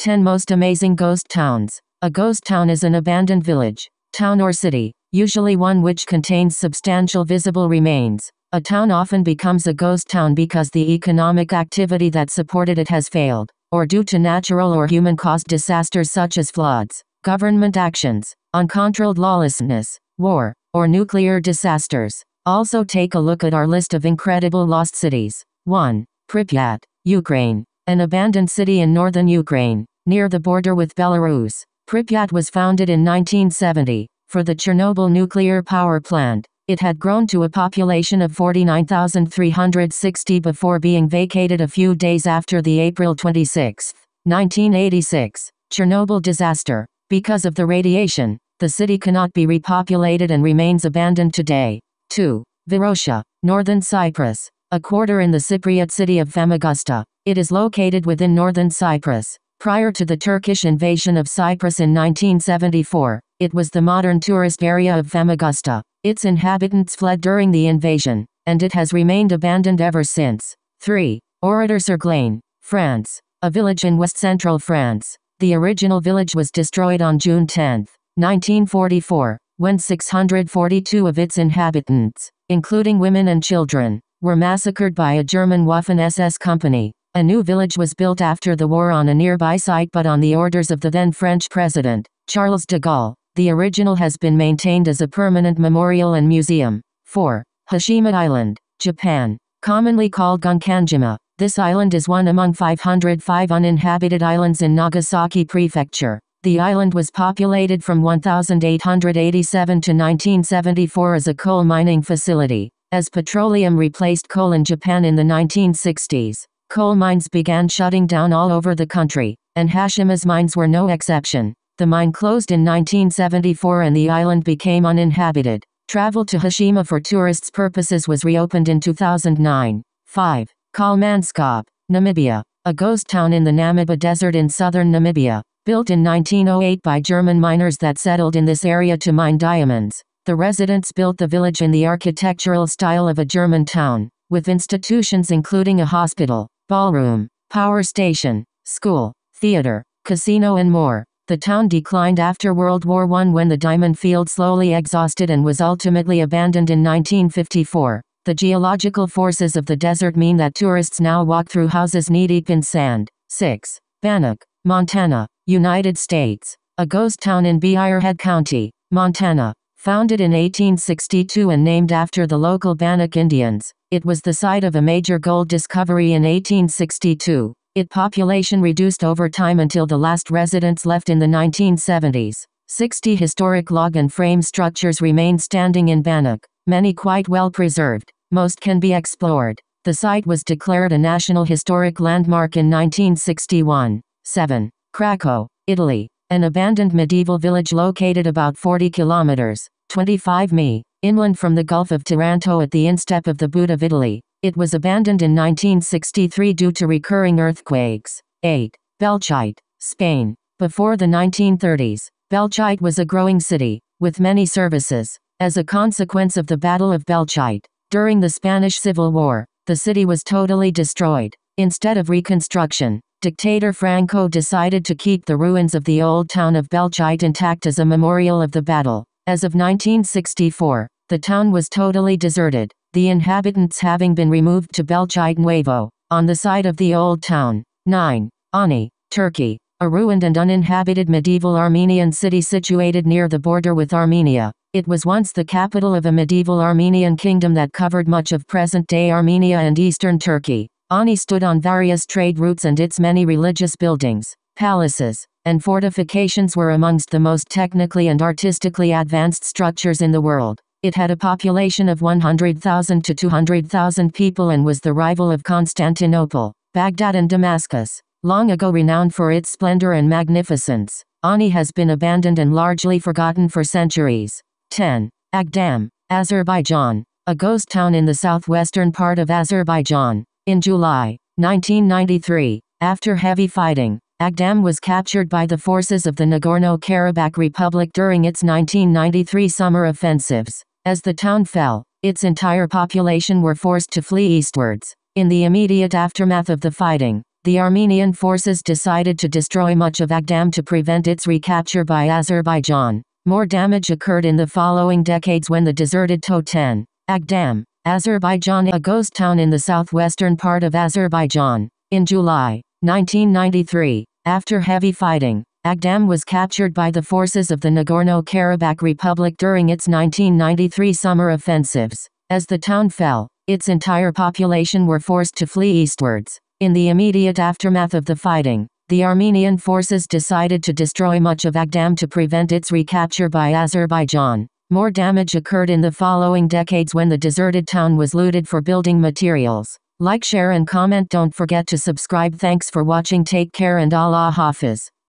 10 Most Amazing Ghost Towns. A ghost town is an abandoned village, town or city, usually one which contains substantial visible remains. A town often becomes a ghost town because the economic activity that supported it has failed, or due to natural or human-caused disasters such as floods, government actions, uncontrolled lawlessness, war, or nuclear disasters. Also take a look at our list of incredible lost cities. 1. Pripyat, Ukraine. An abandoned city in northern Ukraine, near the border with Belarus. Pripyat was founded in 1970, for the Chernobyl nuclear power plant. It had grown to a population of 49,360 before being vacated a few days after the April 26, 1986, Chernobyl disaster. Because of the radiation, the city cannot be repopulated and remains abandoned today. 2. Varosha, northern Cyprus. A quarter in the Cypriot city of Famagusta. It is located within northern Cyprus. Prior to the Turkish invasion of Cyprus in 1974, it was the modern tourist area of Famagusta. Its inhabitants fled during the invasion, and it has remained abandoned ever since. 3. Orator-sur-Glane, France. A village in west-central France. The original village was destroyed on June 10, 1944, when 642 of its inhabitants, including women and children, were massacred by a German Waffen-SS company. A new village was built after the war on a nearby site but on the orders of the then French president, Charles de Gaulle. The original has been maintained as a permanent memorial and museum. 4. Hashima Island, Japan. Commonly called Gunkanjima, this island is one among 505 uninhabited islands in Nagasaki Prefecture. The island was populated from 1887 to 1974 as a coal mining facility. As petroleum replaced coal in Japan in the 1960s, coal mines began shutting down all over the country, and Hashima's mines were no exception. The mine closed in 1974 and the island became uninhabited. Travel to Hashima for tourists' purposes was reopened in 2009. 5. Kalmanskop, Namibia. A ghost town in the Namib Desert in southern Namibia. Built in 1908 by German miners that settled in this area to mine diamonds. The residents built the village in the architectural style of a German town, with institutions including a hospital, ballroom, power station, school, theater, casino and more. The town declined after World War I when the diamond field slowly exhausted and was ultimately abandoned in 1954. The geological forces of the desert mean that tourists now walk through houses knee-deep in sand. 6. Bannock, Montana, United States. A ghost town in Beaverhead County, Montana. Founded in 1862 and named after the local Bannock Indians, it was the site of a major gold discovery in 1862. Its population reduced over time until the last residents left in the 1970s. 60 historic log and frame structures remain standing in Bannock, many quite well preserved. Most can be explored. The site was declared a National Historic Landmark in 1961. 7. Krakow, Italy. An abandoned medieval village located about 40 kilometers, 25 mi, inland from the Gulf of Taranto at the instep of the boot of Italy. It was abandoned in 1963 due to recurring earthquakes. 8. Belchite, Spain. Before the 1930s, Belchite was a growing city, with many services. As a consequence of the Battle of Belchite, during the Spanish Civil War, the city was totally destroyed. Instead of reconstruction, Dictator Franco decided to keep the ruins of the old town of Belchite intact as a memorial of the battle. As of 1964, the town was totally deserted, the inhabitants having been removed to Belchite Nuevo, on the site of the old town. 9. Ani, Turkey. A ruined and uninhabited medieval Armenian city situated near the border with Armenia. It was once the capital of a medieval Armenian kingdom that covered much of present-day Armenia and eastern Turkey. Ani stood on various trade routes and its many religious buildings, palaces, and fortifications were amongst the most technically and artistically advanced structures in the world. It had a population of 100,000 to 200,000 people and was the rival of Constantinople, Baghdad and Damascus. Long ago renowned for its splendor and magnificence, Ani has been abandoned and largely forgotten for centuries. 10. Agdam, Azerbaijan. A ghost town in the southwestern part of Azerbaijan. In July 1993, after heavy fighting, Agdam was captured by the forces of the Nagorno-Karabakh Republic during its 1993 summer offensives. As the town fell, its entire population were forced to flee eastwards. In the immediate aftermath of the fighting, the Armenian forces decided to destroy much of Agdam to prevent its recapture by Azerbaijan. More damage occurred in the following decades when the deserted Toten, Agdam, Azerbaijan, a ghost town in the southwestern part of Azerbaijan. In July 1993, after heavy fighting, Agdam was captured by the forces of the Nagorno-Karabakh Republic during its 1993 summer offensives. As the town fell, its entire population were forced to flee eastwards. In the immediate aftermath of the fighting, the Armenian forces decided to destroy much of Agdam to prevent its recapture by Azerbaijan. More damage occurred in the following decades when the deserted town was looted for building materials. Like, share and comment. Don't forget to subscribe. Thanks for watching. Take care and Allah Hafiz.